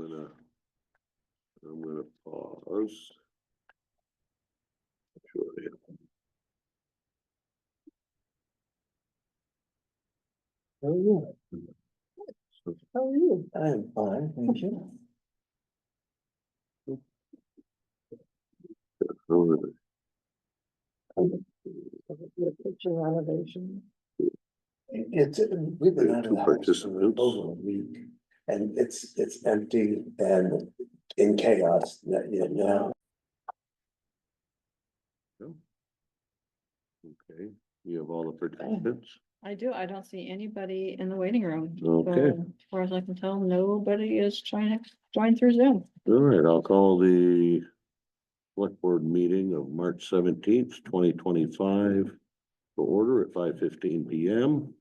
I'm gonna pause. Sure, yeah. How are you? How are you? I'm fine, thank you. Picture elevation. It's, we've been out of the house for over a week, and it's empty and in chaos, you know. Okay, you have all the participants? I do. I don't see anybody in the waiting room. Okay. So, as far as I can tell, nobody is trying to join through Zoom. All right, I'll call the select board meeting of March 17th, 2025 to order at 5:15 p.m.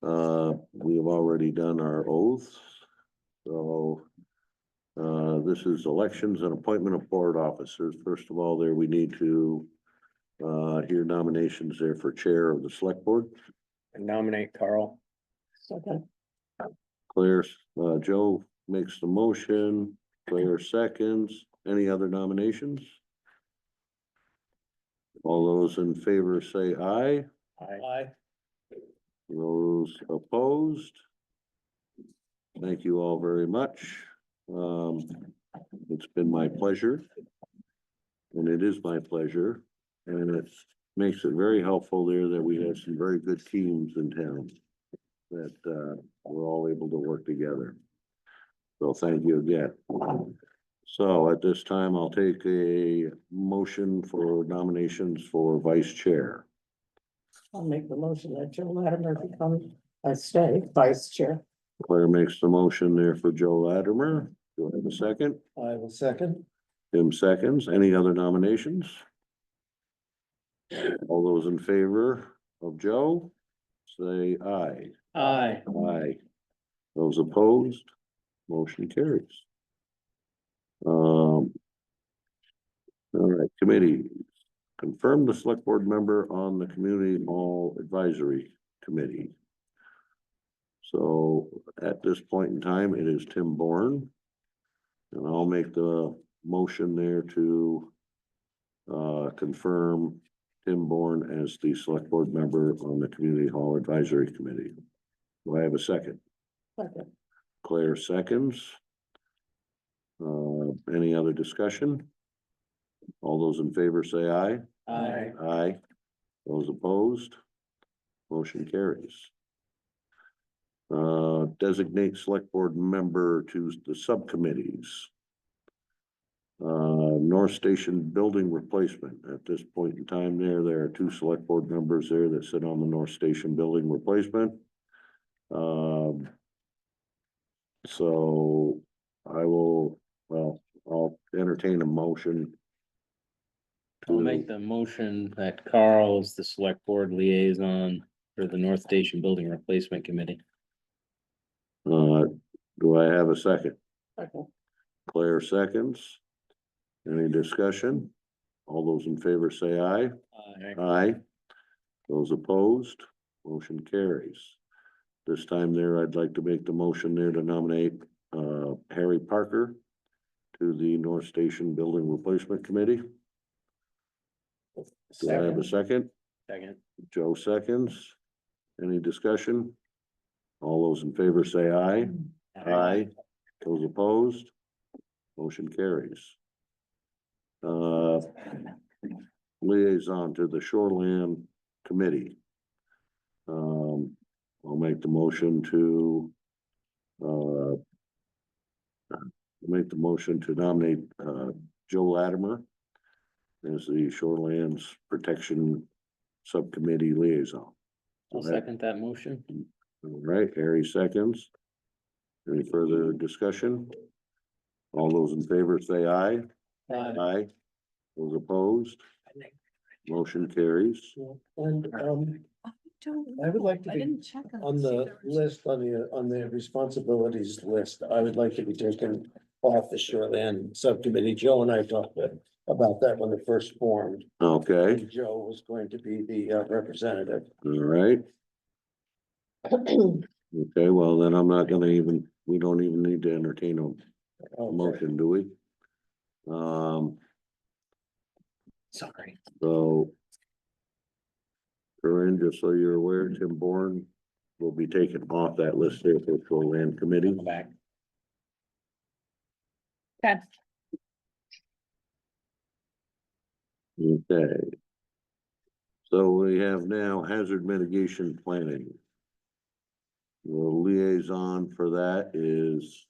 We have already done our oaths. So this is elections and appointment of board officers. First of all, there we need to hear nominations there for chair of the select board. I nominate Carl. Second. Claire, Joe makes the motion, Claire seconds. Any other nominations? All those in favor say aye. Aye. Those opposed? Thank you all very much. It's been my pleasure. And it is my pleasure, and it makes it very helpful there that we have some very good teams in town that we're all able to work together. So thank you again. So at this time, I'll take a motion for nominations for vice chair. I'll make the motion that Joe Latimer become, stay vice chair. Claire makes the motion there for Joe Latimer. Do I have a second? I will second. Tim seconds. Any other nominations? All those in favor of Joe, say aye. Aye. Aye. Those opposed, motion carries. All right, committee. Confirm the select board member on the community hall advisory committee. So at this point in time, it is Tim Bourne. And I'll make the motion there to confirm Tim Bourne as the select board member on the community hall advisory committee. Do I have a second? Second. Claire seconds. Any other discussion? All those in favor say aye. Aye. Aye. Those opposed? Motion carries. Designate select board member to the subcommittees. North Station building replacement. At this point in time there are two select board members there that sit on the North Station building replacement. So I will, well, I'll entertain a motion. I'll make the motion that Carl is the select board liaison for the North Station Building Replacement Committee. Do I have a second? Second. Claire seconds. Any discussion? All those in favor say aye. Aye. Aye. Those opposed, motion carries. This time there, I'd like to make the motion there to nominate Harry Parker to the North Station Building Replacement Committee. Do I have a second? Second. Joe seconds. Any discussion? All those in favor say aye. Aye. Those opposed, motion carries. Liaison to the Shoreland Committee. I'll make the motion to nominate Joe Latimer as the Shorelands Protection Subcommittee liaison. I'll second that motion. All right, Harry seconds. Any further discussion? All those in favor say aye. Aye. Those opposed? Motion carries. And, I would like to I be didn't check on the list, on the responsibilities list, I would like to be taken off the shoreland subcommittee. Joe and I talked about that when it first formed. Okay, And Joe was going to be the representative. all right. Okay, well, then I'm not gonna even, we don't even need to entertain a motion, do we? Sorry. So. Corinne, just so you're aware, Tim Bourne will be taken off that list there for land committee. Back. Okay, Okay. So we have now hazard mitigation planning. The liaison for that is,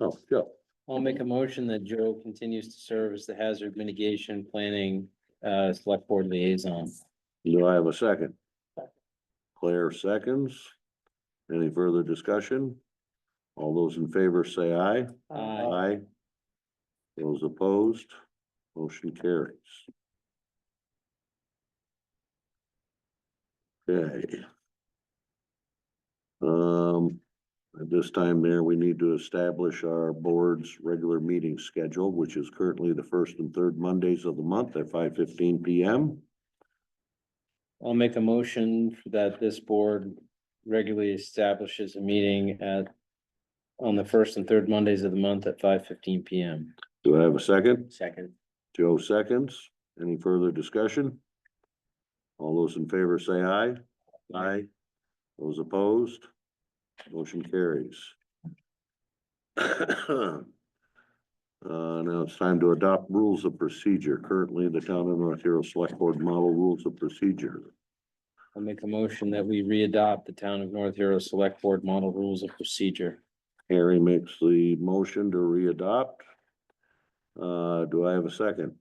oh, Joe. I'll make a motion that Joe continues to serve as the hazard mitigation planning select board liaison. Do I have a second? Claire seconds. Any further discussion? All those in favor say aye. Aye. Those opposed, motion carries. Okay. At this time there, we need to establish our board's regular meeting schedule, which is currently the first and third Mondays of the month at 5:15 PM. I'll make a motion that this board regularly establishes a meeting on the first and third Mondays of the month at 5:15 PM. Do I have a second? Second. Joe seconds. Any further discussion? All those in favor say aye. Aye. Those opposed? Motion carries. Now it's time to adopt rules of procedure. Currently, the town of North Hero Select Board model rules of procedure. I'll make a motion that we readopt the town of North Hero Select Board model rules of procedure. Harry makes the motion to readopt. Do I have a second?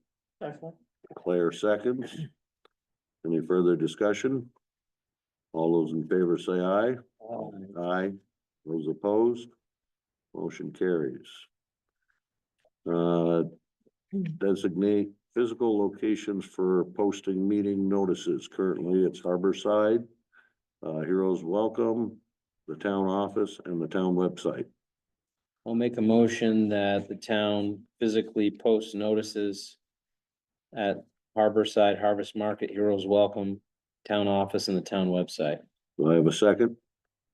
Claire seconds. Any further discussion? All those in favor say aye. Aye. Those opposed? Motion carries. Designate physical locations for posting meeting notices. Currently, it's Harborside, Heroes Welcome, the town office, and the town website. I'll make a motion that the town physically posts notices at Harborside, Harvest Market, Heroes Welcome, town office, and the town website. Do I have a second?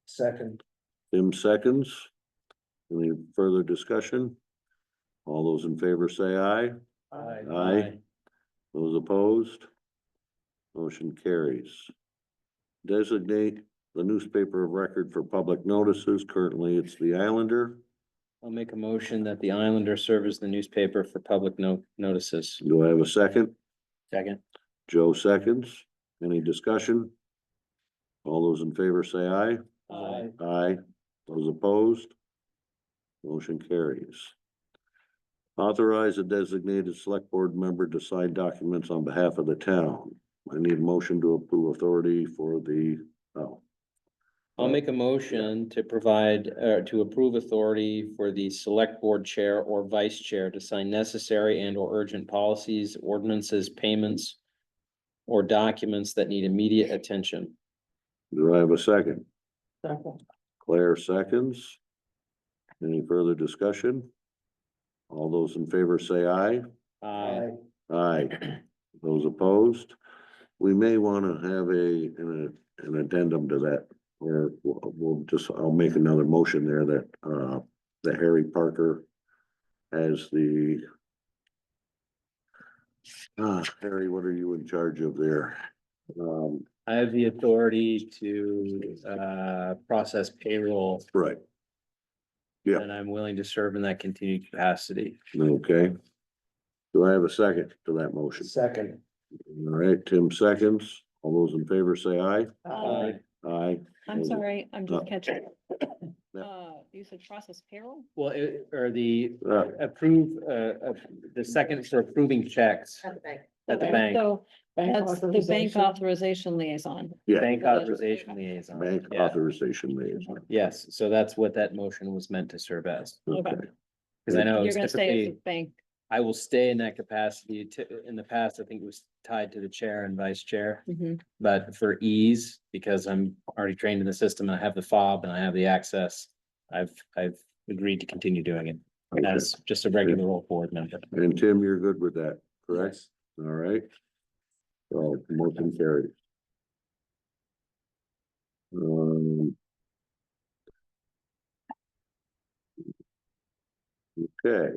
Second. Tim seconds. Any further discussion? All those in favor say aye. Aye. Those opposed? Motion carries. Designate the newspaper of record for public notices. Currently, it's the Islander. I'll make a motion that the Islander serve as the newspaper for public notices. Do I have a second? Second. Joe seconds. Any discussion? All those in favor say aye. Aye. Aye. Those opposed? Motion carries. Authorize a designated select board member to sign documents on behalf of the town. I need a motion to approve authority for the, I'll make a motion to provide, to approve authority for the select board chair or vice chair to sign necessary and or urgent policies, ordinances, payments, or documents that need immediate attention. do I have a second? Claire seconds. Any further discussion? All those in favor say aye. Aye. Aye. Those opposed? We may want to have an addendum to that, or I'll make another motion there that, that Harry Parker has the, Harry, what are you in charge of there? I have the authority to process payroll, Right, Yeah. and I'm willing to serve in that continued capacity. okay. Do I have a second to that motion? Second. All right, Tim seconds. All those in favor say aye. Aye. Aye. I'm sorry, I'm just catching. Yeah. You said process payroll? Well, or the Uh, approve, the second for approving checks at the bank, So that's the bank authorization liaison. Yeah, bank authorization liaison. bank Yeah. authorization liaison. Yes, so that's what that motion was meant to serve as, Okay. because I know You're it's gonna stay as typically, the bank. I will stay in that capacity in the past, I think it was tied to the chair and vice chair. Mhm. But for ease, because I'm already trained in the system, and I have the fob and I have the access, I've agreed to continue doing it Okay. as just a regular old board member. And Tim, you're good with that, correct? All right. So motion carries. Um, okay.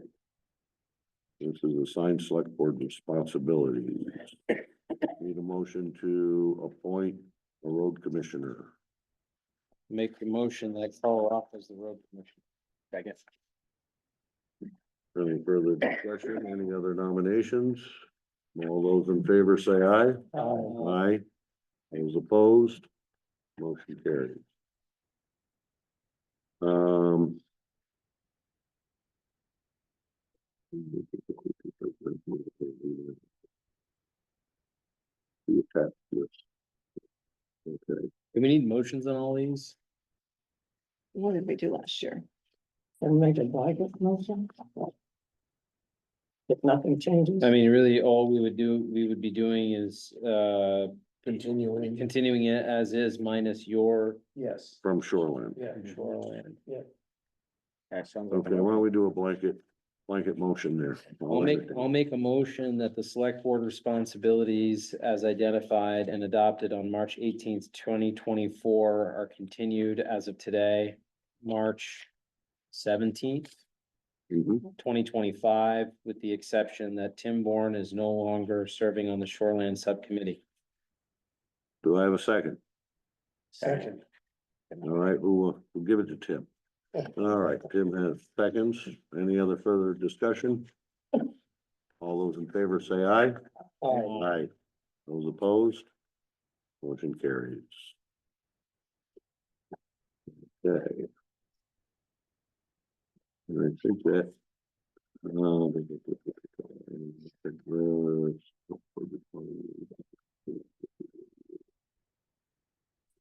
This is assigned select board responsibilities. Need a motion to appoint a road commissioner. Make the motion that Carl off as the road commissioner. Second. Any further discussion? Any other nominations? All those in favor say aye. Aye. Those opposed? Motion carries. The attached list. Okay, Do we need motions on all these? What did we do last year? And make a blanket motion. If nothing changes. I mean, really, all we would be doing is, continuing it as is minus your Yes, from Shoreland. yeah, shoreline. Yeah. That sounds like. Okay, why don't we do a blanket motion there? I'll make a motion that the select board responsibilities as identified and adopted on March 18th, 2024 are continued as of today, March 17th, Mhm. 2025, with the exception that Tim Bourne is no longer serving on the Shoreland Subcommittee. Do I have a second? second. All right, we'll give it to Tim. All right, Tim has seconds. Any other further discussion? All those in favor say aye. Aye. Those opposed? Motion carries. Okay. And I think that.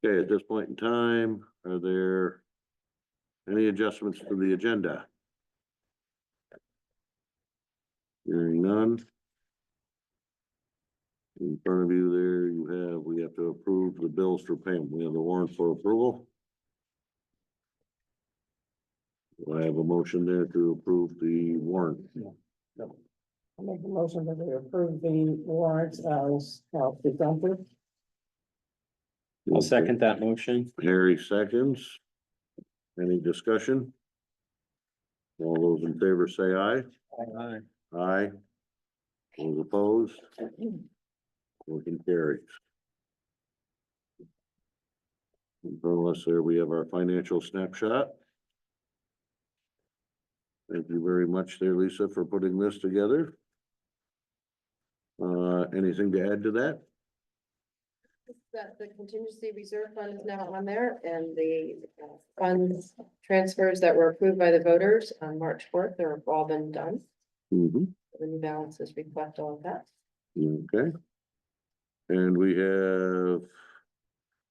Okay, at this point in time, are there any adjustments to the agenda? Hearing none. In front of you there, we have to approve the bills for payment. We have the warrant for approval. Do I have a motion there to approve the warrant? I'll make a motion that we approve the warrants as presented. I'll second that motion. Harry seconds. Any discussion? All those in favor say aye. Aye. Aye. Those opposed? Motion carries. Unless there, we have our financial snapshot. Thank you very much there, Lisa, for putting this together. Anything to add to that? That the contingency reserve fund is now on there and the funds transfers that were approved by the voters on March 4th, they're all been done. Mm-hmm. The new balances reflect all of that. Okay. And we have,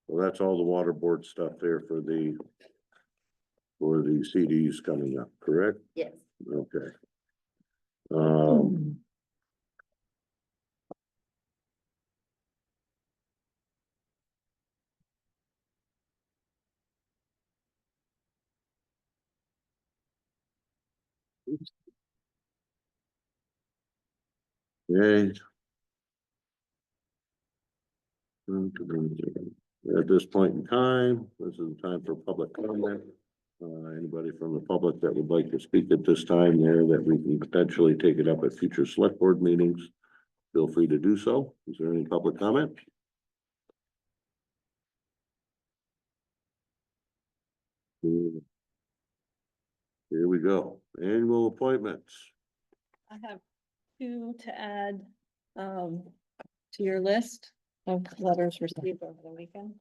well, that's all the water board stuff there for the CDs coming up, correct? Yes. Okay. Okay. At this point in time, this is the time for public comment. Anybody from the public that would like to speak at this time there that we can potentially take it up at future select board meetings, feel free to do so. Is there any public comment? Here we go. Annual appointments. I have two to add, to your list of letters received over the weekend.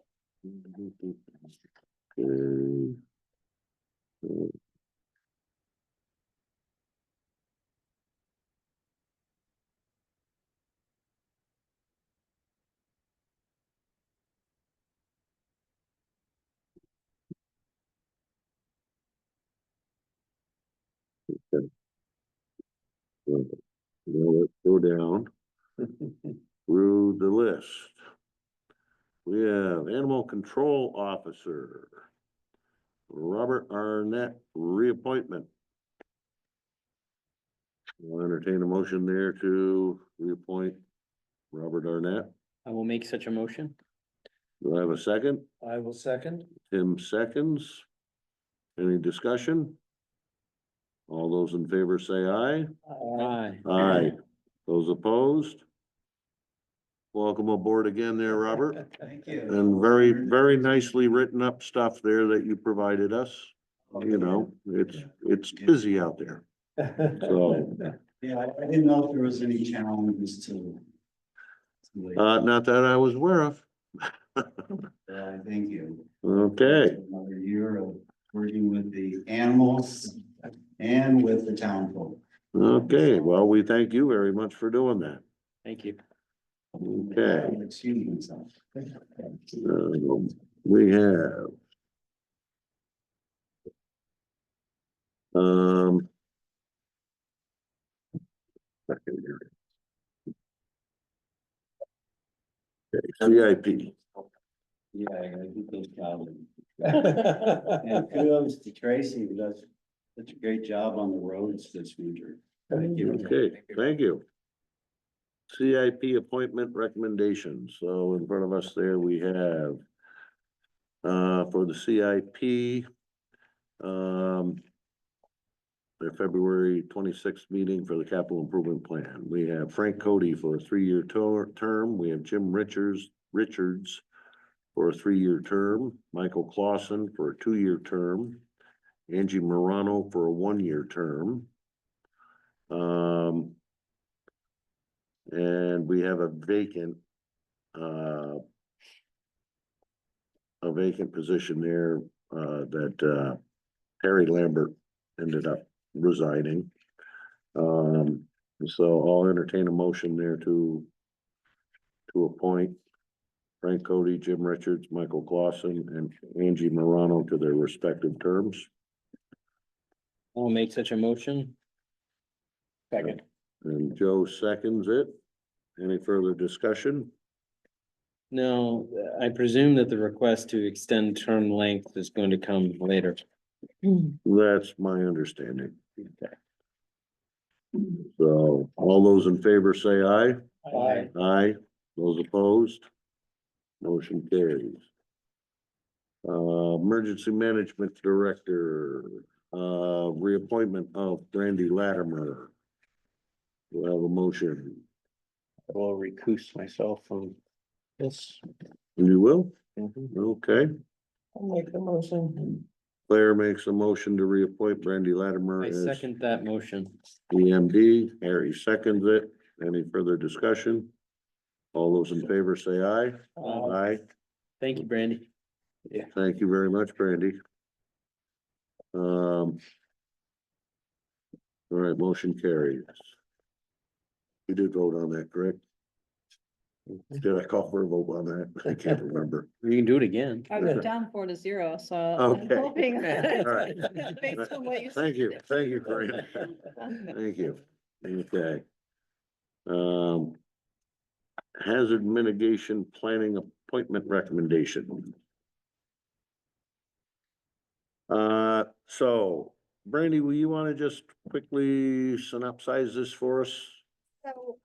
Okay. Well, let's go down through the list. We have Animal Control Officer, Robert Arnett, reappointment. I'll entertain a motion there to reappoint Robert Arnett. I will make such a motion. Do I have a second? I will second. Tim seconds. Any discussion? All those in favor say aye. Aye. Aye. Those opposed? Welcome aboard again there, Robert. Thank you. And very, very nicely written up stuff there that you provided us. You know, it's busy out there. So, Yeah, I didn't know if there was any challenges to. not that I was aware of. Thank you. Okay, Another year of working with the animals and with the town folk. okay. Well, we thank you very much for doing that. Thank you. Okay, Excuse myself. we have. Second here. Okay, CIP. Yeah, I gotta keep those counted. And kudos to Tracy, who does such a great job on the roads this winter. Thank you. Okay, thank you. CIP appointment recommendations. So in front of us there, we have for the CIP, the February 26th meeting for the capital improvement plan. We have Frank Cody for a 3-year term. We have Jim Richards for a 3-year term, Michael Clausen for a 2-year term, Angie Morano for a 1-year term. And we have a vacant position there, that Harry Lambert ended up resigning. So I'll entertain a motion there to appoint Frank Cody, Jim Richards, Michael Clausen, and Angie Morano to their respective terms. I'll make such a motion. Second. And Joe seconds it. Any further discussion? No, I presume that the request to extend term length is going to come later. That's my understanding. So all those in favor say aye. Aye. Aye. Those opposed? Motion carries. Emergency Management Director, reappointment of Brandy Latimer. Do I have a motion? I will recuse myself from this. You will? Okay. I'll make the motion. Claire makes a motion to reappoint Brandy Latimer I as second that motion. EMD. Harry seconds it. Any further discussion? All those in favor say aye. Aye. Thank you, Brandy. Thank you very much, Brandy. All right, motion carries. You did vote on that, correct? Did I call for a vote on that? I can't remember. You can do it again. I was down 4-0, so I'm Okay. hoping. All right. Based on what you Thank you, said. thank you, Corinne. Thank you. Okay. Hazard mitigation planning appointment recommendation. So Brandy, will you want to just quickly synopsize this for us? So,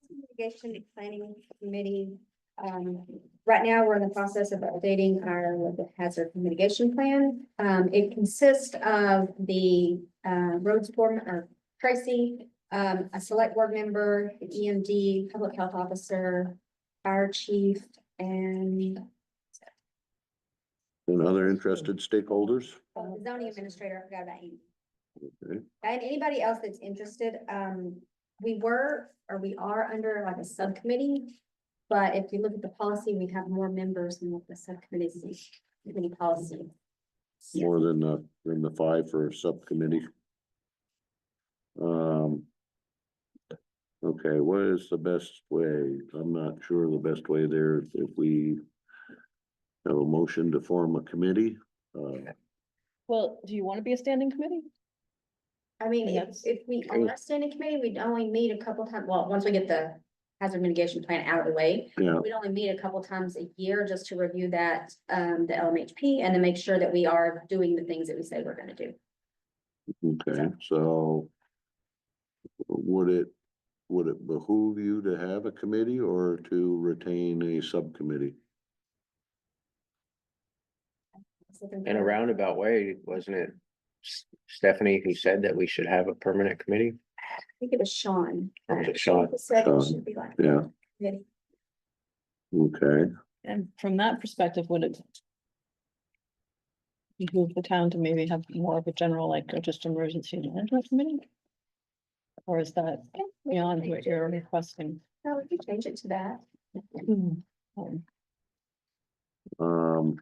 mitigation planning committee, right now, we're in the process of updating our hazard mitigation plan. It consists of the, roads foreman, or Tracy, a select board member, the EMD, public health officer, our chief, and And other interested stakeholders? the zoning administrator. I forgot about you. Okay. And anybody else that's interested, we are under like a subcommittee. But if you look at the policy, we have more members than what the committee policy. More than the 5 for a subcommittee. Okay, what is the best way? I'm not sure the best way there, if we have a motion to form a committee. Well, do you want to be a standing committee? I mean, Yes. if we are a standing committee, we'd only meet a couple times, well, once we get the hazard mitigation plan out of the way. Yeah, We'd only meet a couple times a year just to review that, the LMHP, and to make sure that we are doing the things that we say we're gonna do. okay, so would it behoove you to have a committee or to retain a subcommittee? In a roundabout way, wasn't it Stephanie who said that we should have a permanent committee? I think it was Sean. Or was it Sean? He said it Sean, should be like. yeah. committee. Okay, And from that perspective, would it behoove the town to maybe have more of a general, like, or just emergency management committee? Or is that Yeah, we can beyond change what it. you're requesting? No, we can change it to that. Um, um.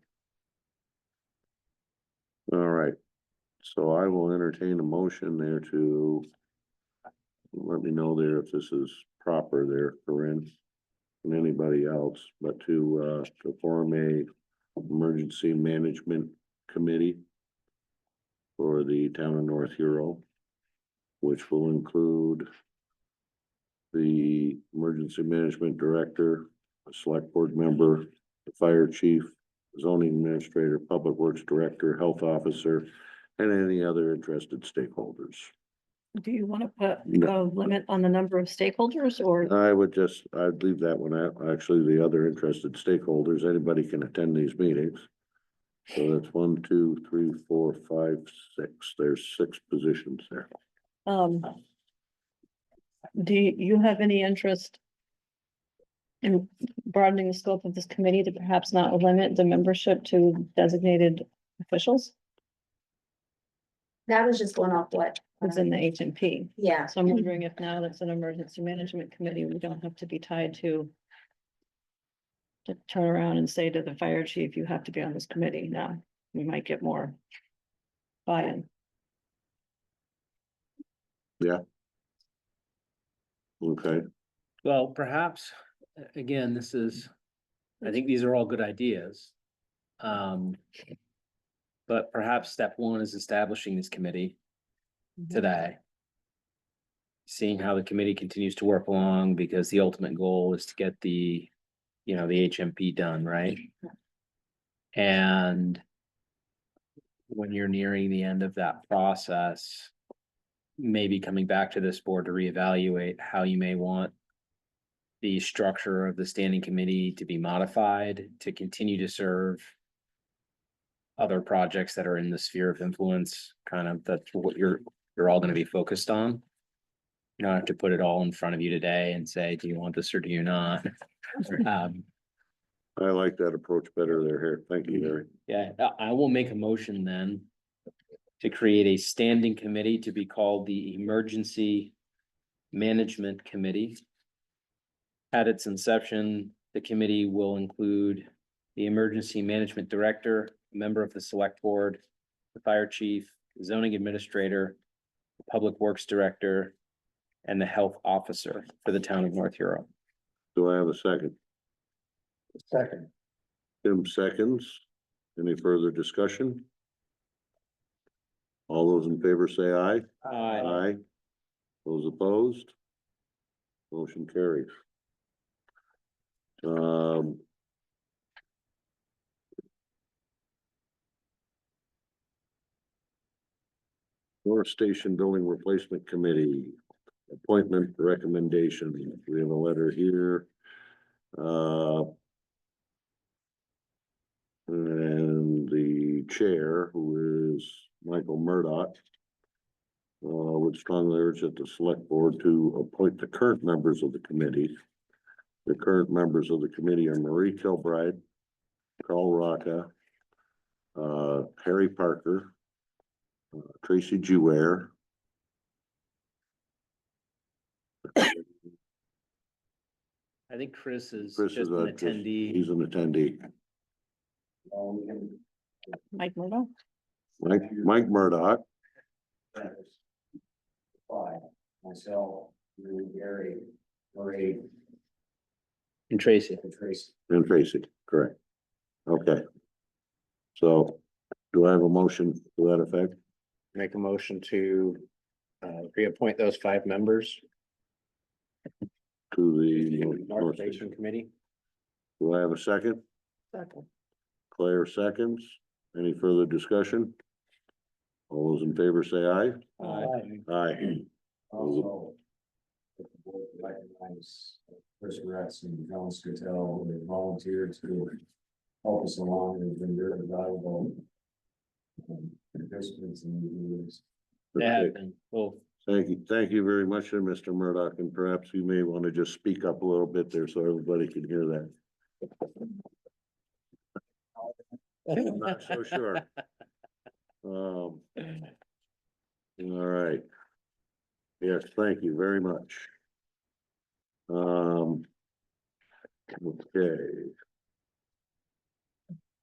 All right, so I will entertain a motion there to. Let me know there if this is proper there, Corinne, and anybody else, but to form a emergency management committee for the town of North Hero, which will include the emergency management director, a select board member, the fire chief, zoning administrator, public works director, health officer, and any other interested stakeholders. Do you want to put No. a limit on the number of stakeholders or? I'd leave that one out. Actually, the other interested stakeholders, anybody can attend these meetings. So that's 1, 2, 3, 4, 5, 6. There's 6 positions there. Do you have any interest in broadening the scope of this committee to perhaps not limit the membership to designated officials That was just going off what. within the HMP? Yeah. So I'm wondering if now that's an emergency management committee, we don't have to be tied to turn around and say to the fire chief, you have to be on this committee now. We might get more buy-in. Okay, Well, perhaps, again, I think these are all good ideas. But perhaps step one is establishing this committee today. Seeing how the committee continues to work along, because the ultimate goal is to get the HMP done, right? And when you're nearing the end of that process, maybe coming back to this board to reevaluate how you may want the structure of the standing committee to be modified to continue to serve other projects that are in the sphere of influence, kind of that's what you're all gonna be focused on. You don't have to put it all in front of you today and say, do you want this or do you not? I like that approach better there, Harry. Thank you, Harry. Yeah, I will make a motion then to create a standing committee to be called the Emergency Management Committee. At its inception, the committee will include the Emergency Management Director, a member of the Select Board, the Fire Chief, the Zoning Administrator, the Public Works Director, and the Health Officer for the town of North Hero. Do I have a second? Second. Tim seconds. Any further discussion? All those in favor say aye. Aye. Those opposed? Motion carries. North Station Building Replacement Committee, appointment recommendation. We have a letter here. And the chair, who is Michael Murdoch, would strongly urge that the select board to appoint the current members of the committee. The current members of the committee are Marie Kilbride, Carl Rocca, Harry Parker, Tracy Jouer. I think Chris is Chris just is an a, attendee. he's an attendee. Mike Murdo? Mike Murdoch, Five, myself, you, Gary, Marie, And Tracy. and Tracy. and Tracy, correct. Okay. So do I have a motion to that effect? Make a motion to reappoint those 5 members To to the the North Station Committee. Do I have a second? Second. Claire seconds. Any further discussion? All those in favor say aye. Aye. Also, if the board would recognize Chris Retz and John Scutel, who volunteered to help us along and been very valuable. Participants in these meetings. Yeah, Okay. well, Thank you very much, Mr. Murdoch, and perhaps you may want to just speak up a little bit there so everybody can hear that. I'm not so sure. All right. Yes, thank you very much. Okay.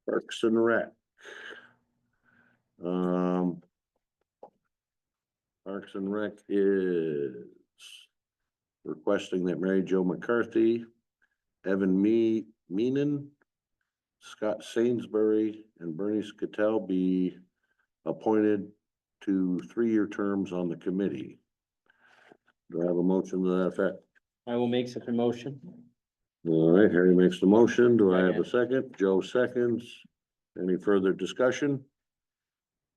Parks and Rec. Parks and Rec is requesting that Mary Jo McCarthy, Evan Meenan, Scott Sainsbury, and Bernie Cattell be appointed to 3-year terms on the committee. Do I have a motion to that effect? I will make such a motion. All right, Harry makes the motion. Do I have a second? Joe seconds. Any further discussion?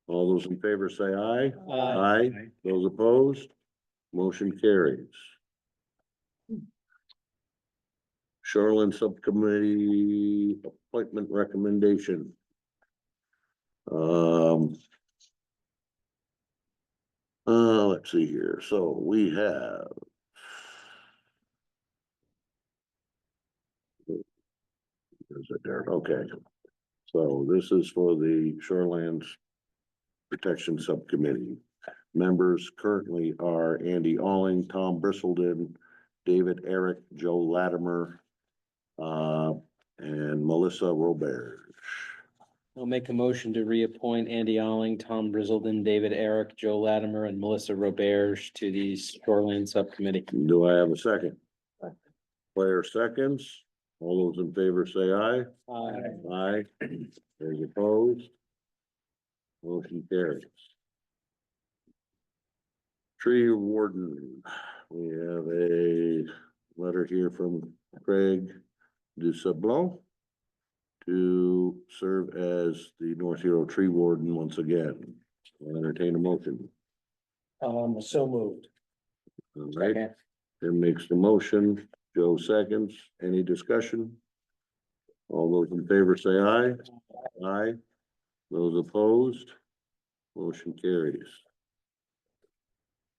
All those in favor say aye. Aye. Those opposed? Motion carries. Shoreline Subcommittee appointment recommendation. Let's see here. So we have. Is it there? Okay. So this is for the Shorelands Protection Subcommittee. Members currently are Andy Alling, Tom Bristleton, David Eric, Joe Latimer, and Melissa Robert. I'll make a motion to reappoint Andy Alling, Tom Bristleton, David Eric, Joe Latimer, and Melissa Roberge to the Shoreline Subcommittee. Do I have a second? Claire seconds. All those in favor say aye. Aye. Those opposed? Motion carries. Tree warden, we have a letter here from Craig DuSablon to serve as the North Hero tree warden once again. I'll entertain a motion. So moved. All right, Tim makes the motion, Joe seconds. Any discussion? All those in favor say aye. Aye. Those opposed? Motion carries.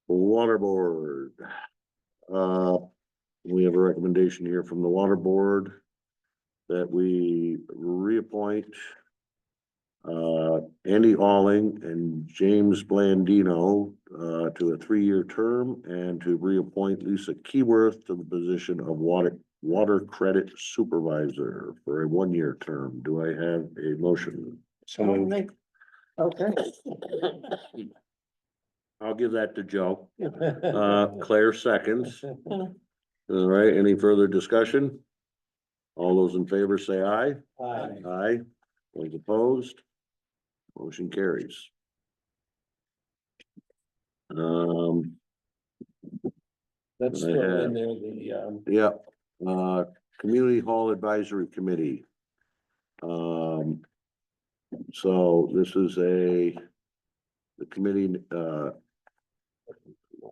Water Board. We have a recommendation here from the Water Board that we reappoint Andy Alling and James Blandino to a 3-year term, and to reappoint Lisa Keyworth to the position of water credit supervisor for a 1-year term. Do I have a motion? Okay. I'll give that to Joe. Claire seconds. All right, any further discussion? All those in favor say aye. Aye. Those opposed? Motion carries. That's I still have- in there, the, Yeah, Community Hall Advisory Committee. So this is the committee,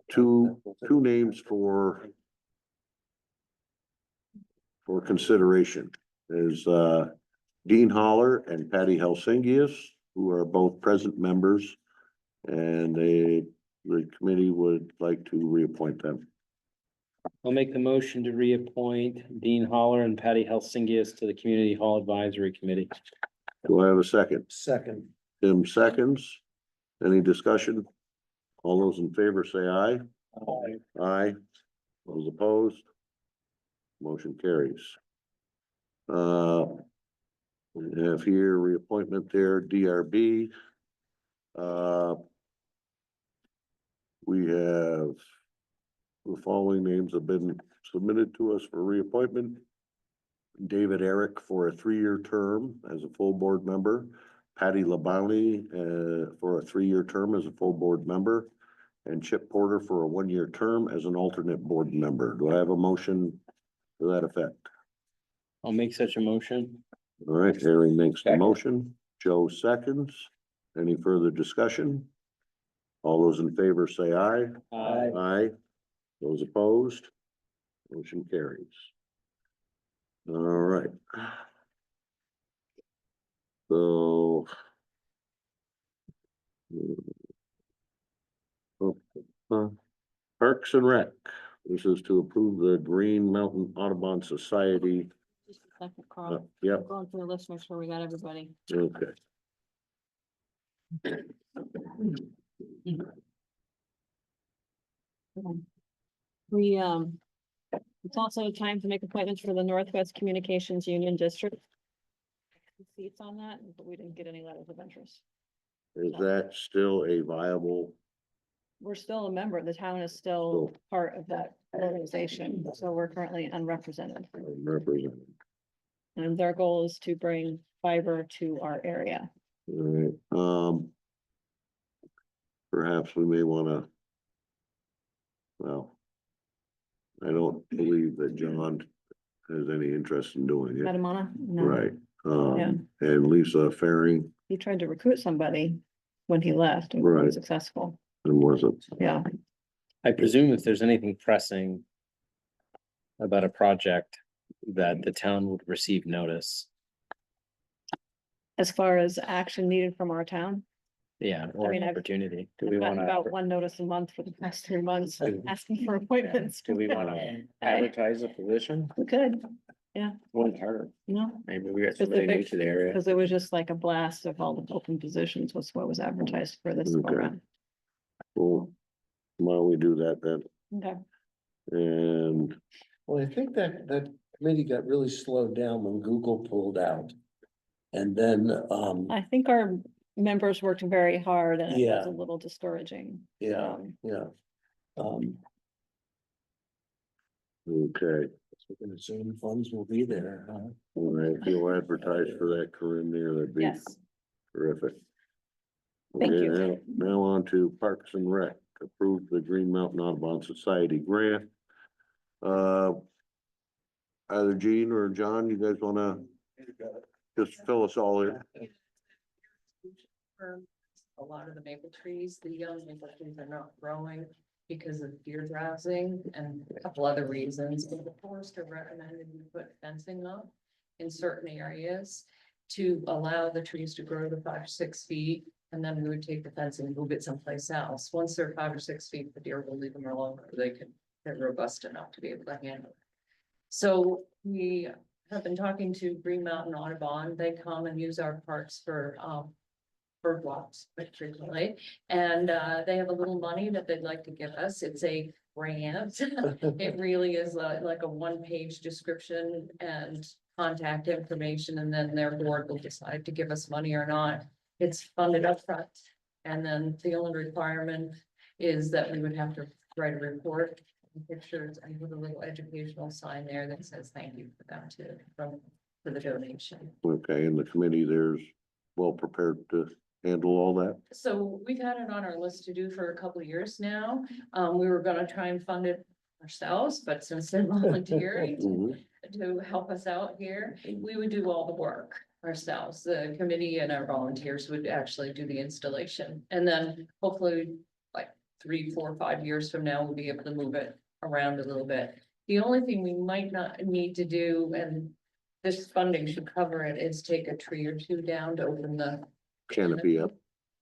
two names for consideration is, Dean Holler and Patty Helsingius, who are both present members. And the committee would like to reappoint them. I'll make the motion to reappoint Dean Holler and Patty Helsingius to the Community Hall Advisory Committee. Do I have a second? second. Tim seconds. Any discussion? All those in favor say aye. Aye. Those opposed? Motion carries. We have here reappointment there, DRB. We have the following names have been submitted to us for reappointment. David Eric for a 3-year term as a full board member. Patty LaBounty for a 3-year term as a full board member. And Chip Porter for a 1-year term as an alternate board member. Do I have a motion to that effect? I'll make such a motion. All right, Harry makes the Second. motion. Joe seconds. Any further discussion? All those in favor say aye. Aye. Those opposed? Motion carries. All right. So. Parks and Rec, this is to approve the Green Mountain Audubon Society. Just a second, Carl. Yep, Going through the list, make sure we got everybody. okay. We, it's also time to make appointments for the Northwest Communications Union District. Seats on that, but we didn't get any letters of interest. Is that still a viable? We're still a member, the town is still part of that organization, so we're currently unrepresented. Representative? And their goal is to bring fiber to our area. Alright, perhaps we may wanna. Well. I don't believe that John has any interest in doing it, Metamona? No. right? Yeah. And Lisa Faring, He tried to recruit somebody when he left and was Right. unsuccessful. and wasn't. Yeah, I presume if there's anything pressing about a project, that the town would receive notice. as far as action needed from our town, Yeah, or mean, an I've- opportunity. Do I've we gotten wanna, about one notice a month for the past 3 months, asking for appointments. do we wanna advertise a position? We could, Wouldn't hurt. no, Maybe we got somebody new to the area. because it was just like a blast of all the open positions was what was advertised for this Okay. program. Well, why don't we do that then? Okay, And Well, I think that committee got really slowed down when Google pulled out. And then, I think our members worked very hard and it was Yeah. a little discouraging. yeah, yeah. okay, So we're gonna assume funds will be there, huh? all right, if you'll advertise for that, Corinne, there, that'd be Yes, terrific. Thank Okay, you. now on to Parks and Rec, approve the Green Mountain Audubon Society grant. Either Gene or John, you guys wanna just fill us all in? A lot of the maple trees, the young maple trees are not growing because of deer drowsing and a couple other reasons. But the forester recommended we put fencing up in certain areas to allow the trees to grow to 5 or 6 feet. And then we would take the fence and move it someplace else. Once they're 5 or 6 feet, the deer will leave them alone, or they're robust enough to be able to handle it. So we have been talking to Green Mountain Audubon. They come and use our parks for bird walks quite frequently. And they have a little money that they'd like to give us. It's a grant. It really is like a 1-page description and contact information, and then their board will decide to give us money or not. It's funded upfront. And then the only requirement is that we would have to write a report, and pictures, and put a little educational sign there that says thank you for them for the donation. Okay, and the committee there's well prepared to handle all that? So we've had it on our list to do for a couple of years now. We were gonna try and fund it ourselves, but since they're volunteering Mhm. to help us out here, we would do all the work ourselves. The committee and our volunteers would actually do the installation. And then hopefully like 3, 4, 5 years from now, we'll be able to move it around a little bit. The only thing we might not need to do, and this funding should cover it, is take a tree or two down to open the Canopy up,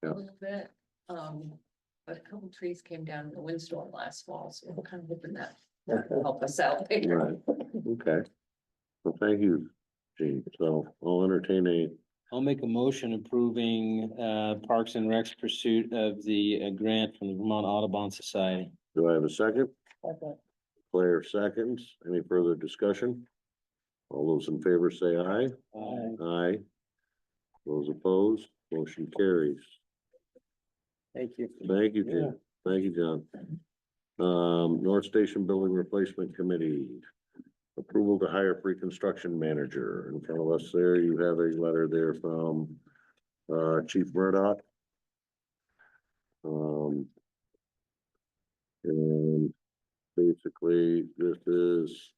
a yeah. little bit. But a couple trees came down in the windstorm last fall, so we're kind of hoping that will help us out there. Right, okay. Well, thank you, Gene. So I'll entertain I'll make a motion approving Parks and Rec's pursuit of the grant from the Vermont Audubon Society. do I have a second? Okay. Claire seconds. Any further discussion? All those in favor say aye. Aye. Those opposed, motion carries. Thank you. Thank you, Jim. Thank you, John. North Station Building Replacement Committee. Approval to hire pre-construction manager. In front of us there, you have a letter there from Chief Murdoch. And basically, this is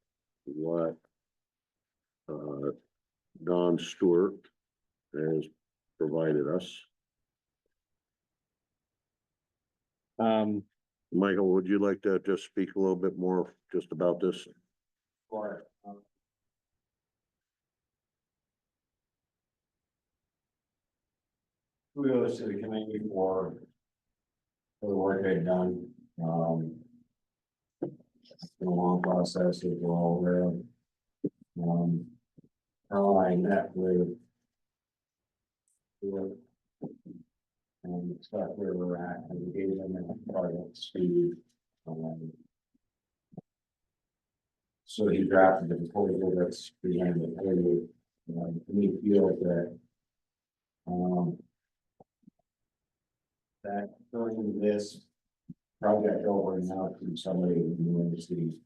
what Don Stewart has provided us. Michael, would you like to just speak a little bit more just about this? kudos to the committee for the work they've done. It's been a long process to go over. I met with and stuff where we're at, and we gave them a project speed. So he drafted the proposal that's presented earlier. We feel that that turning this project over now to somebody who knows the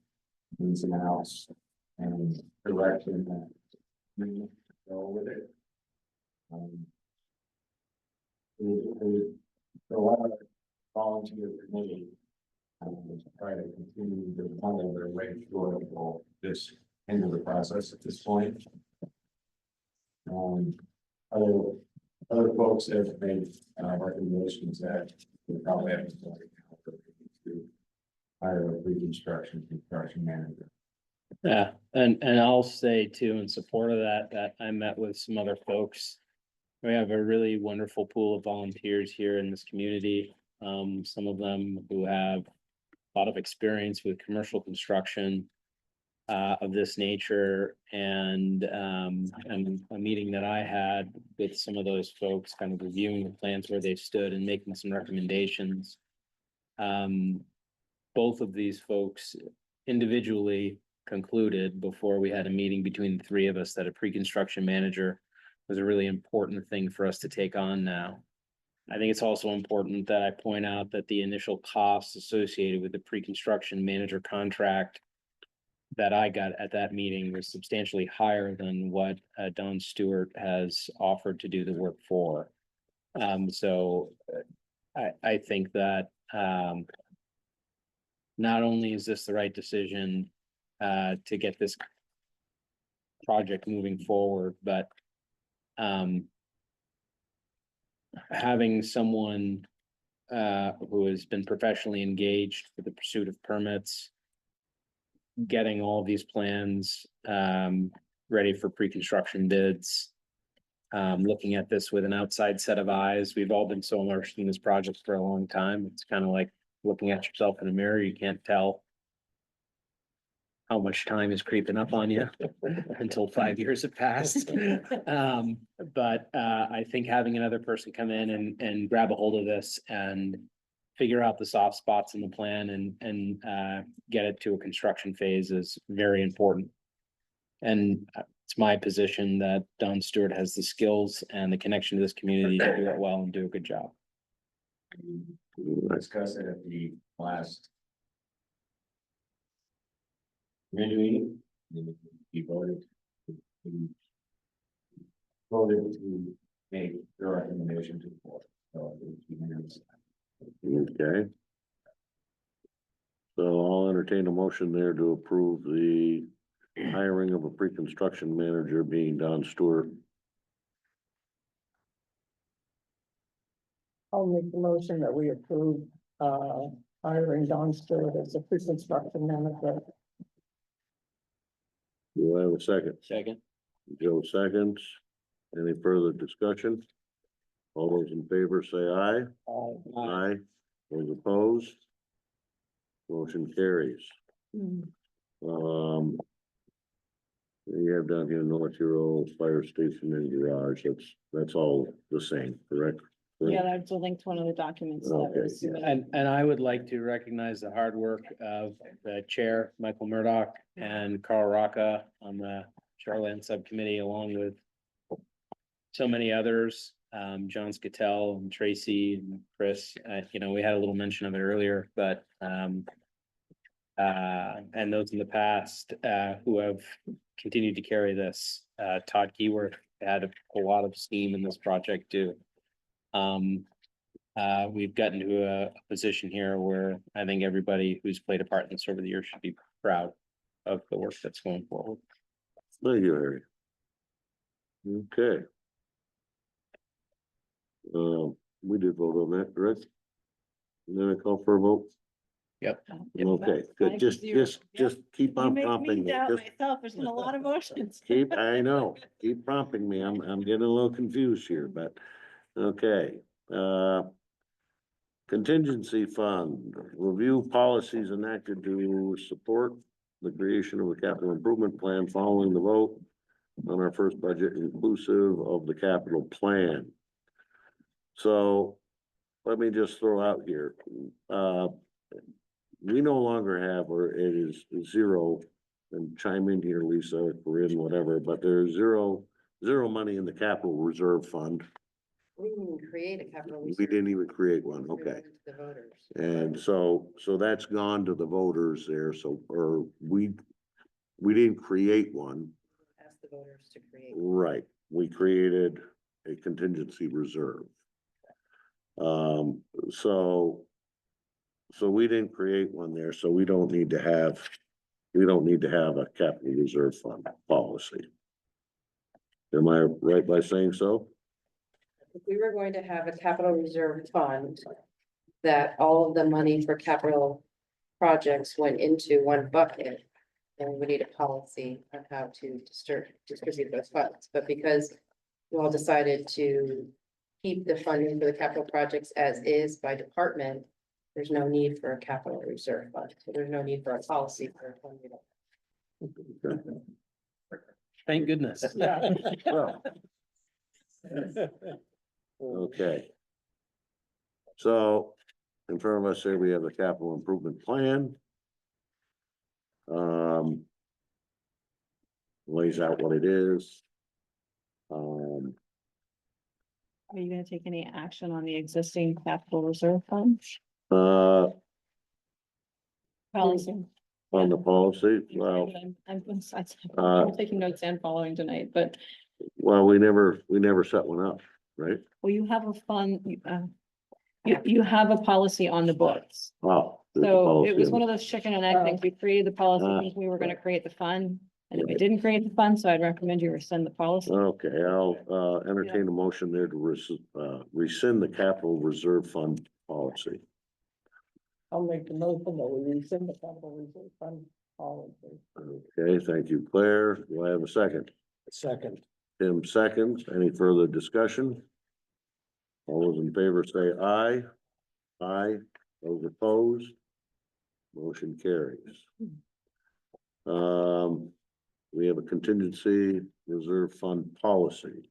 ins and outs and direction that we go with it. A lot of volunteer committee try to continue to funnel their way through it all this into the process at this point. Other folks have made recommendations that we probably have to hire a construction manager. Yeah, and I'll say too, in support of that I met with some other folks. We have a really wonderful pool of volunteers here in this community. Some of them who have a lot of experience with commercial construction of this nature, and a meeting that I had with some of those folks, kind of reviewing the plans where they stood and making some recommendations. Both of these folks individually concluded before we had a meeting between the three of us that a pre-construction manager was a really important thing for us to take on now. I think it's also important that I point out that the initial costs associated with the pre-construction manager contract that I got at that meeting was substantially higher than what Don Stewart has offered to do the work for. So I think that not only is this the right decision to get this project moving forward, but having someone who has been professionally engaged for the pursuit of permits, getting all these plans ready for pre-construction bids, looking at this with an outside set of eyes. We've all been so immersed in this project for a long time. It's kind of like looking at yourself in a mirror. You can't tell how much time is creeping up on you until 5 years have passed. But I think having another person come in and grab a hold of this and figure out the soft spots in the plan and get it to a construction phase is very important. And it's my position that Don Stewart has the skills and the connection to this community to do it well and do a good job. Discuss it at the last meeting. He voted to make the recommendation to the board. So Okay. So I'll entertain a motion there to approve the hiring of a pre-construction manager being Don Stewart. I'll make the motion that we approve, hiring Don Stewart as a pre-construction manager. Do I have a second? Second. Joe seconds. Any further discussion? All those in favor say aye. Aye. Those opposed? Motion carries. You have down here North Hero Fire Station and Garage. That's all the same, correct? Yeah, that's a link to one of the documents. That Okay, was yeah. submitted. And I would like to recognize the hard work of the chair, Michael Murdoch, and Carl Rocca on the Shoreland Subcommittee, along with so many others, John Scattell and Tracy and Chris. We had a little mention of it earlier, but and those in the past who have continued to carry this. Todd Keyworth had a lot of steam in this project too. We've gotten to a position here where I think everybody who's played a part in this over the years should be proud of the work that's going forward. Thank you, Harry. Okay. We did vote on that, correct? And then I call for a vote. Yep. Okay, good. Just keep You on make prompting me me. doubt Just myself. There's been a lot of motions. I know, keep prompting me. I'm getting a little confused here, but Okay, contingency fund, review policies enacted to support the creation of a capital improvement plan following the vote on our first budget inclusive of the capital plan. So let me just throw out here, we no longer have, or it is zero, and chime in here, Lisa, if we're in whatever, but there's zero money in the capital reserve fund. We didn't even create a capital. We reserve. didn't even create one, We okay. went to The voters. And so that's gone to the voters there, so, or we didn't create one, Ask the voters to create. right, we created a contingency reserve. So we didn't create one there, so we don't need to have a capital reserve fund policy. Am I right by saying so? If we were going to have a capital reserve fund, that all of the money for capital projects went into one bucket, then we need a policy on how to distribute those funds. But because you all decided to keep the funding for the capital projects as is by department, there's no need for a capital reserve fund. So there's no need for a policy for funding. Thank goodness. Yeah. Well, okay. So in front of us here, we have the capital improvement plan. Lays out what it is. Are you gonna take any action on the existing capital reserve fund Uh, policy? on the policy, well, I'm taking notes and following tonight, but, we never set one up, right? well, you have a fund, you have a policy on the books. Wow. So it was one of those chicken and egg things. Oh. We created the policy, Ah. thinking we were gonna create the fund. And if we didn't create the fund, so I'd recommend you rescind the policy. Okay, I'll entertain a motion there to rescind the capital reserve fund policy. I'll make the motion that we rescind the capital reserve fund policy. Okay, thank you, Claire. Do I have a second? Second. Tim seconds. Any further discussion? All those in favor say aye. Aye. Those opposed? Motion carries. We have a contingency reserve fund policy.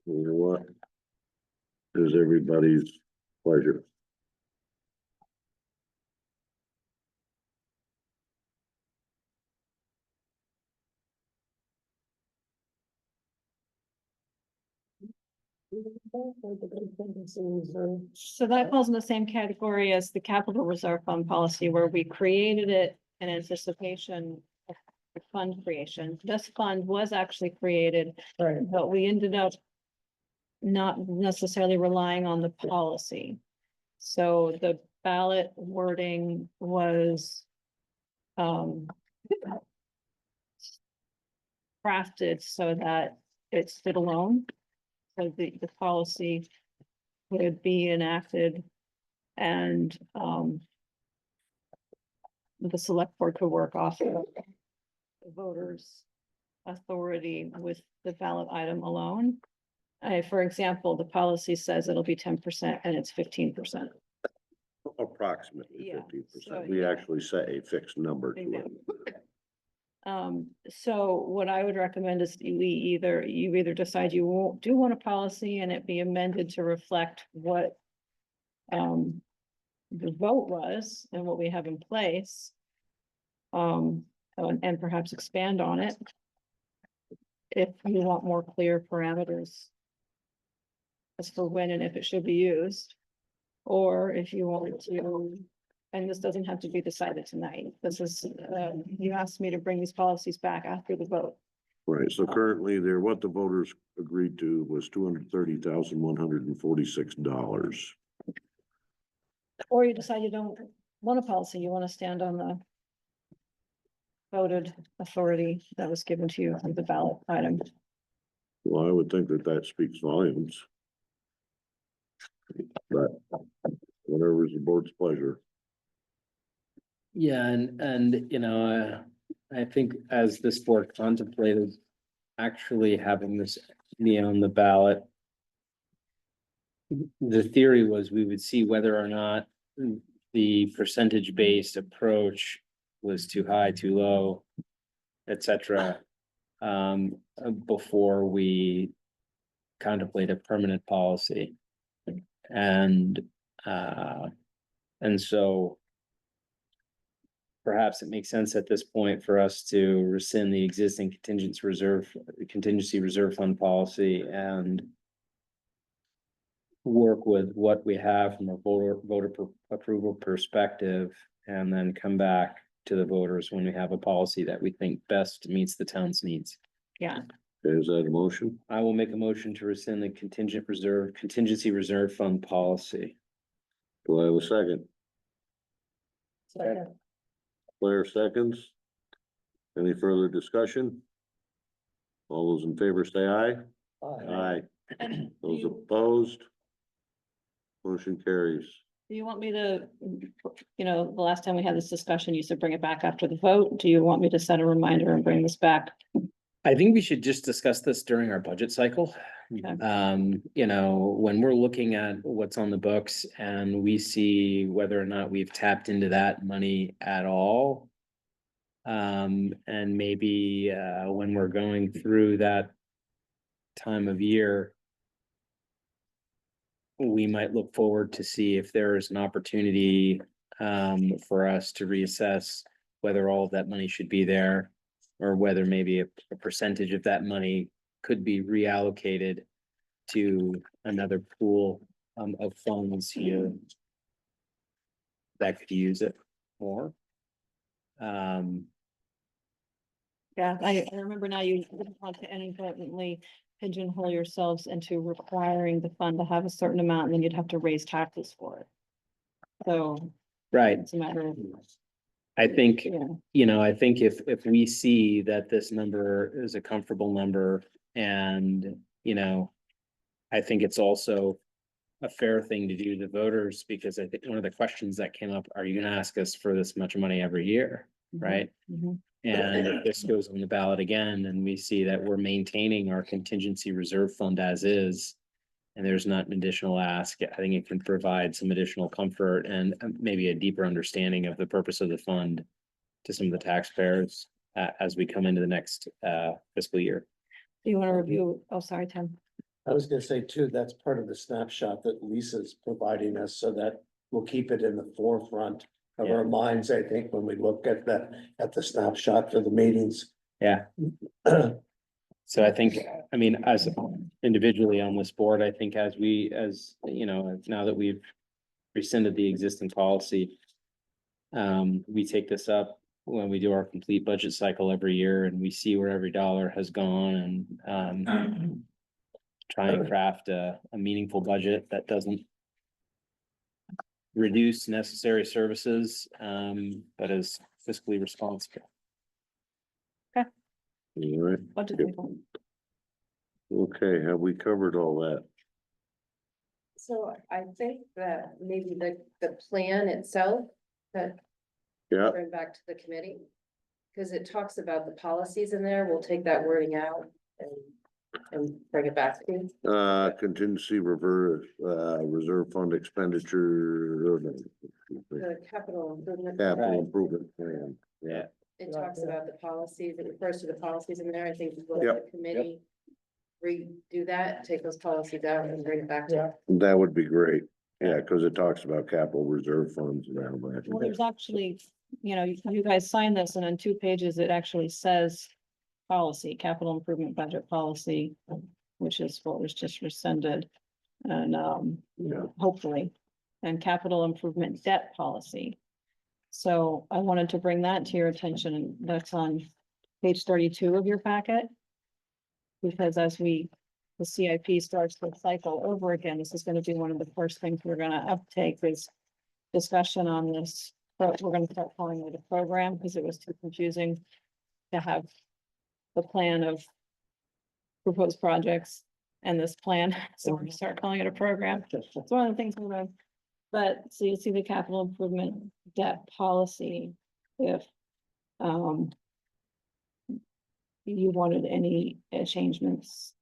You know what? Is everybody's pleasure. So that falls in the same category as the capital reserve fund policy, where we created it in anticipation of the fund creation. This fund was actually created, Right, but we ended up not necessarily relying on the policy. So the ballot wording was crafted so that it stood alone. So the policy would be enacted and the select board could work off of the voters' authority with the ballot item alone. For example, the policy says it'll be 10% and it's 15%. Approximately Yeah, 50%. so, We yeah. actually set a fixed number to it. So what I would recommend is you either decide you won't want a policy and it be amended to reflect what the vote was and what we have in place. And perhaps expand on it. If you want more clear parameters as for when and if it should be used. Or if you want to, and this doesn't have to be decided tonight. This is, you asked me to bring these policies back after the vote. Right, so currently what the voters agreed to was $230,146. Or you decide you don't want a policy, you want to stand on the voted authority that was given to you on the ballot item. Well, I would think that speaks volumes. But whatever is the board's pleasure. Yeah, and you know, I think as this board contemplated actually having this be on the ballot, the theory was we would see whether or not the percentage-based approach was too high, too low, et cetera, before we contemplate a permanent policy. And so perhaps it makes sense at this point for us to rescind the existing contingency reserve fund policy and work with what we have from a voter approval perspective, and then come back to the voters when we have a policy that we think best meets the town's needs. Yeah, Is that a motion? I will make a motion to rescind the contingency reserve fund policy. Do I have a second? Second. Claire seconds. Any further discussion? All those in favor say aye. Aye. and Those you, opposed? Motion carries. do you want me to, the last time we had this discussion, you said bring it back after the vote. Do you want me to set a reminder and bring this back? I think we should just discuss this during our budget cycle. Okay. When we're looking at what's on the books and we see whether or not we've tapped into that money at all. And maybe when we're going through that time of year, we might look forward to see if there is an opportunity for us to reassess whether all of that money should be there, or whether maybe a percentage of that money could be reallocated to another pool of funds here that could use it more. Yeah, I remember now you didn't want to inadvertently pigeonhole yourselves into requiring the fund to have a certain amount, and then you'd have to raise taxes for it. So Right, it's a matter of, I think, yeah, I think if we see that this number is a comfortable number, and, I think it's also a fair thing to do to voters, because I think one of the questions that came up, are you gonna ask us for this much money every year, right? Mhm. And if this goes on the ballot again, and we see that we're maintaining our contingency reserve fund as is, and there's not an additional ask, I think it can provide some additional comfort and maybe a deeper understanding of the purpose of the fund to some of the taxpayers as we come into the next fiscal year. Do you want to review? Oh, sorry, Tim. I was gonna say too, that's part of the snapshot that Lisa's providing us, so that we'll keep it in the forefront of our minds, I think, when we look at the snapshot for the meetings. Yeah. So I think, as individually on this board, I think now that we've rescinded the existing policy, we take this up when we do our complete budget cycle every year, and we see where every dollar has gone, and try and craft a meaningful budget that doesn't reduce necessary services, but is fiscally responsible. All right, Budget Yep. cycle. okay, have we covered all that? So I think that maybe the plan itself, that Yeah, bring back to the committee. Cause it talks about the policies in there, we'll take that wording out and bring it back to you. contingency reserve fund expenditure. The capital improvement. Capital improvement plan, Yeah. It talks about the policies, it refers to the policies in there, I think we'll let the committee redo that, take those policies out and bring it back to. Yeah. that would be great, yeah, cause it talks about capital reserve funds and all that. Well, there's actually, you guys signed this, and on 2 pages, it actually says policy, capital improvement budget policy, which is what was just rescinded. And, Yeah. hopefully, and capital improvement debt policy. So I wanted to bring that to your attention, and that's on page 32 of your packet. Because as the CIP starts to cycle over again, this is gonna be one of the first things we're gonna uptake is discussion on this. But we're gonna start calling it a program, because it was too confusing to have the plan of proposed projects and this plan, so we're gonna start calling it a program. It's one of the things we're gonna, but so you see the capital improvement debt policy, if you wanted any changements.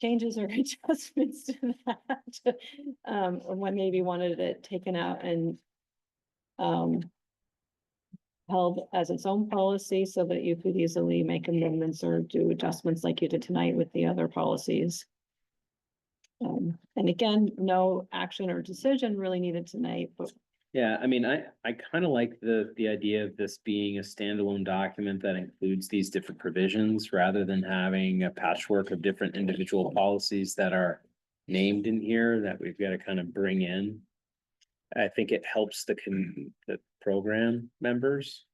changes or adjustments to that. Or when maybe wanted it taken out and held as its own policy so that you could easily make amendments or do adjustments like you did tonight with the other policies. And again, no action or decision really needed tonight, but Yeah, I mean, I kind of like the idea of this being a standalone document that includes these different provisions rather than having a patchwork of different individual policies that are named in here that we've got to kind of bring in. I think it helps the program members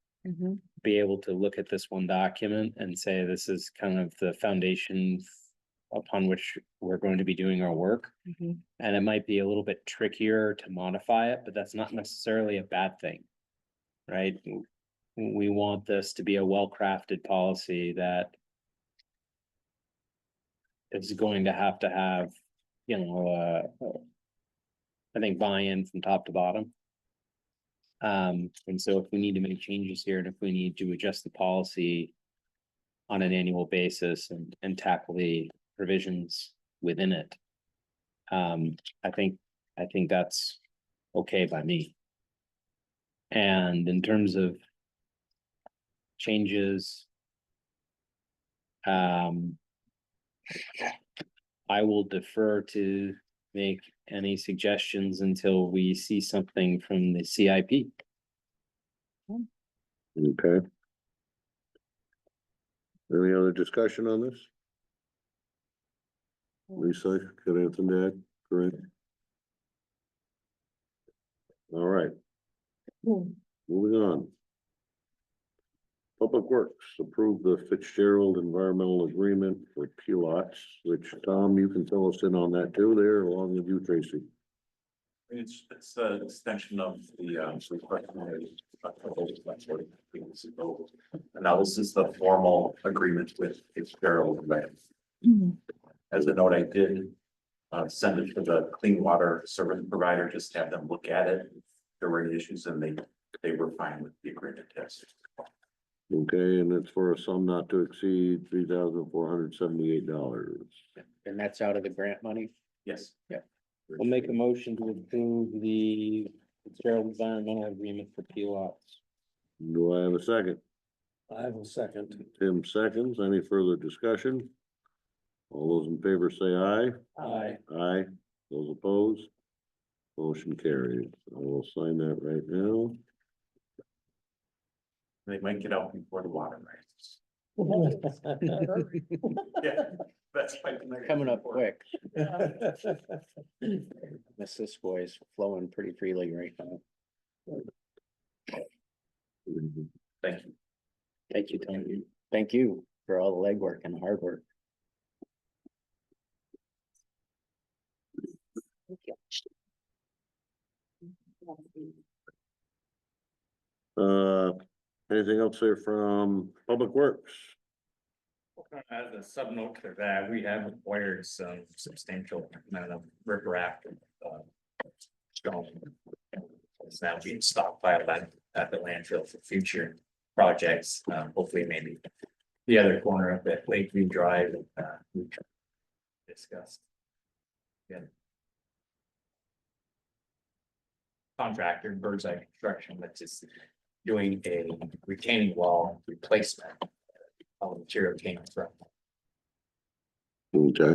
be able to look at this one document and say, this is kind of the foundation upon which we're going to be doing our work. And it might be a little bit trickier to modify it, but that's not necessarily a bad thing. Right? We want this to be a well-crafted policy that is going to have, you know, I think buy-in from top to bottom. And so if we need to make changes here, and if we need to adjust the policy on an annual basis and tackle the provisions within it, I think that's okay by me. And in terms of changes, I will defer to make any suggestions until we see something from the CIP. Okay. Any other discussion on this? Lisa, got anything to add? Correct. All right. Moving on. Public Works, approve the Fitzgerald Environmental Agreement for P-lots, which Tom, you can fill us in on that too there, along with you, Tracy. It's an extension of the request made a couple of months ago. And now this is the formal agreement with Fitzgerald Land. As a note, I did send it to the clean water service provider, just to have them look at it. If there were any issues, and they were fine with the agreement test. Okay, and it's for a sum not to exceed $3,478. And that's out of the grant money? Yes. We'll make a motion to approve the Fitzgerald Environmental Agreement for P-lots. Do I have a second? I will second. Tim seconds. Any further discussion? All those in favor say aye. Aye. Aye. Those opposed? Motion carries. I will sign that right now. They might get out before the water rises. Yeah, that's Coming up quick. Mississippi is flowing pretty freely right now. Thank you. Thank you, Tony. Thank you for all the legwork and the hard work. Anything else there from Public Works? As a sub note to that, we have acquired some substantial amount of riprap and stone. It's now being stockpiled at the landfill for future projects, hopefully maybe the other corner of it, Lakeview Drive, we discussed. Yeah. Contractor, Birdseye Construction, that's just doing a retaining wall replacement. All the material came from. Okay.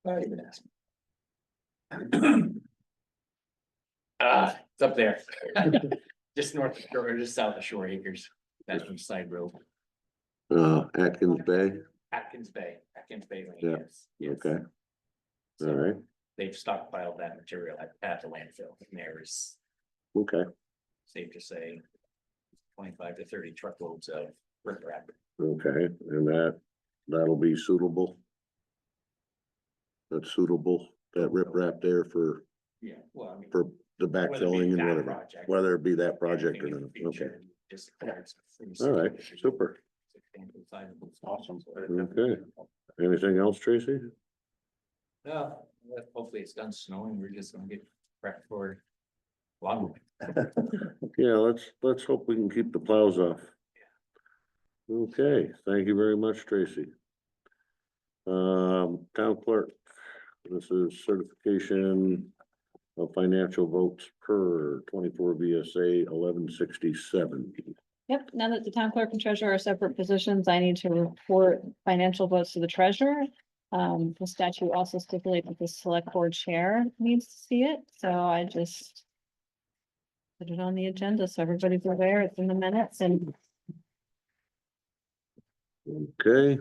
Not even ask. It's up there. Just north of Shore, or just south of Shore Acres, that's from side road, Atkins Bay. Atkins Bay Lane, Yeah, yes. okay. So All right, they've stockpiled that material at the landfill, and there's, okay, safe to say, 25 to 30 truckloads of riprap. okay, and that'll be suitable. That's suitable, that riprap there for Yeah, well, I mean. the whether it be backfilling and that whatever, project, whether it be that project anything or in not, the future, okay. just acquired some free All right, stuff. super. Awesome. Okay. Anything else, Tracy? No, hopefully it's done snowing, we're just gonna get prepped for lawn. Yeah, let's hope we can keep the plows off. Okay, thank you very much, Tracy. Town clerk, this is certification of financial votes per 24 VSA 1167. Yep, now that the town clerk and treasurer are separate positions, I need to report financial votes to the treasurer. The statute also stipulates that the select board chair needs to see it, so I just put it on the agenda, so everybody's aware, it's in the minutes and Okay.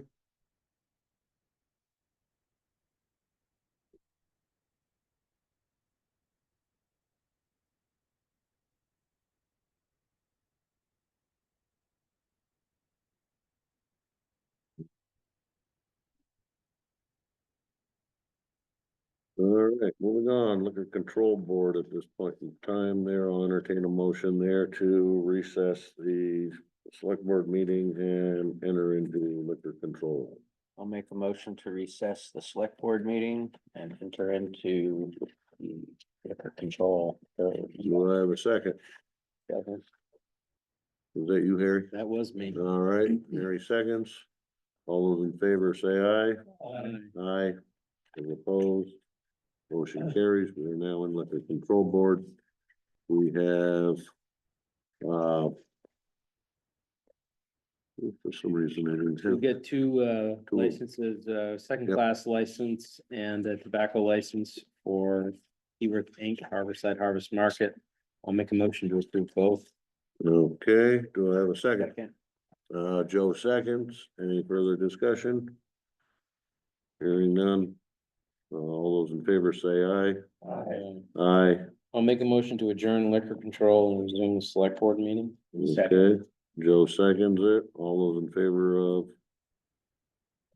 All right, moving on, liquor control board at this point in time there, I'll entertain a motion there to recess the select board meeting and enter into liquor control. I'll make a motion to recess the select board meeting and enter into the liquor control. Do I have a second? Is that you, Harry? That was me. All right, Harry seconds. All those in favor say aye. Aye. Those opposed. Motion carries. We are now in liquor control board. We have, for some reason, I didn't We have. get two Two. licenses, second Yep. class license and a tobacco license for Hebert Inc., Harborside Harvest Market. I'll make a motion to approve both. Okay, do I have a second? Joe seconds. Any further discussion? Hearing none. All those in favor say aye. Aye. I'll make a motion to adjourn liquor control and resume the select board meeting. Okay, Joe seconds it. All those in favor of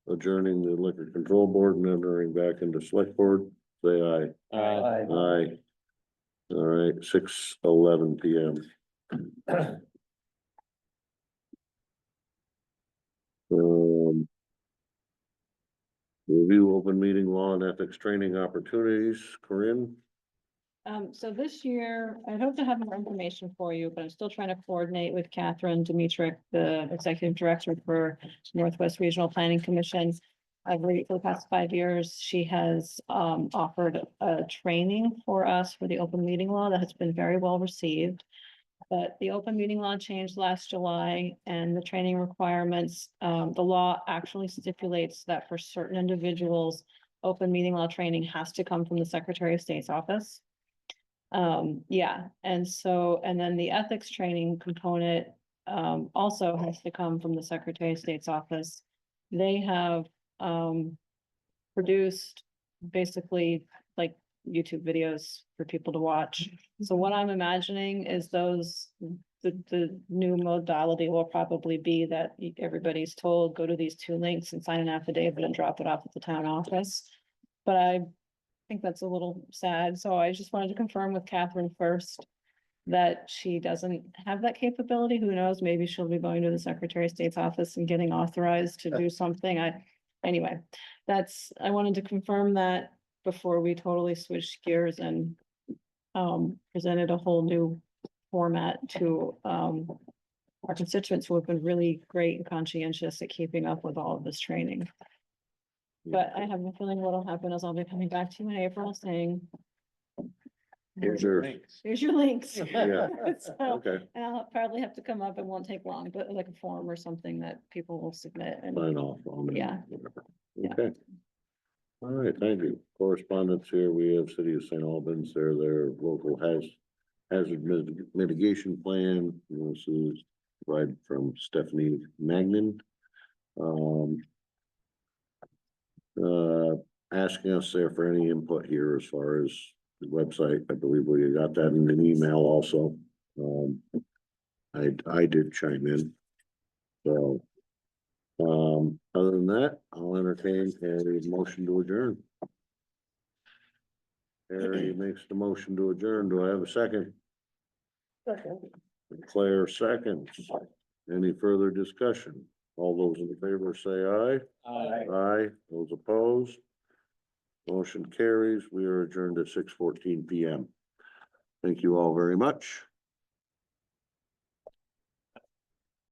adjourning the liquor control board and entering back into select board, say aye. Aye. All right, 6:11 PM. Review open meeting law and ethics training opportunities, Corinne? so this year, I hope to have more information for you, but I'm still trying to coordinate with Catherine Dimitrick, the executive director for Northwest Regional Planning Commission. For the past 5 years, she has offered a training for us for the open meeting law that has been very well received. But the open meeting law changed last July and the training requirements, the law actually stipulates that for certain individuals, open meeting law training has to come from the Secretary of State's office. Yeah, and then the ethics training component also has to come from the Secretary of State's office. They have produced basically like YouTube videos for people to watch. So what I'm imagining is the new modality will probably be that everybody's told, go to these 2 links and sign an affidavit and drop it off at the town office. But I think that's a little sad, so I just wanted to confirm with Catherine first that she doesn't have that capability. Who knows, maybe she'll be going to the Secretary of State's office and getting authorized to do something. Anyway, I wanted to confirm that before we totally switched gears and presented a whole new format to our constituents who have been really great and conscientious at keeping up with all of this training. But I have a feeling what'll happen is I'll be coming back to you in April saying, Here's your, here's your links. Yeah. So, okay, and I'll probably have to come up, it won't take long, but like a form or something that people will submit and sign off on it. Yeah. Yeah. Okay. All right, thank you. Correspondence here, we have City of St. Albans, their local hazard mitigation plan. This is right from Stephanie Magnin. Asking us there for any input here as far as the website. I believe we got that in an email also. I did chime in. So, other than that, I'll entertain a motion to adjourn. Harry makes the motion to adjourn. Do I have a second? Claire seconds. Any further discussion? All those in favor say aye. Aye. Those opposed? Motion carries. We are adjourned at 6:14 PM. Thank you all very much.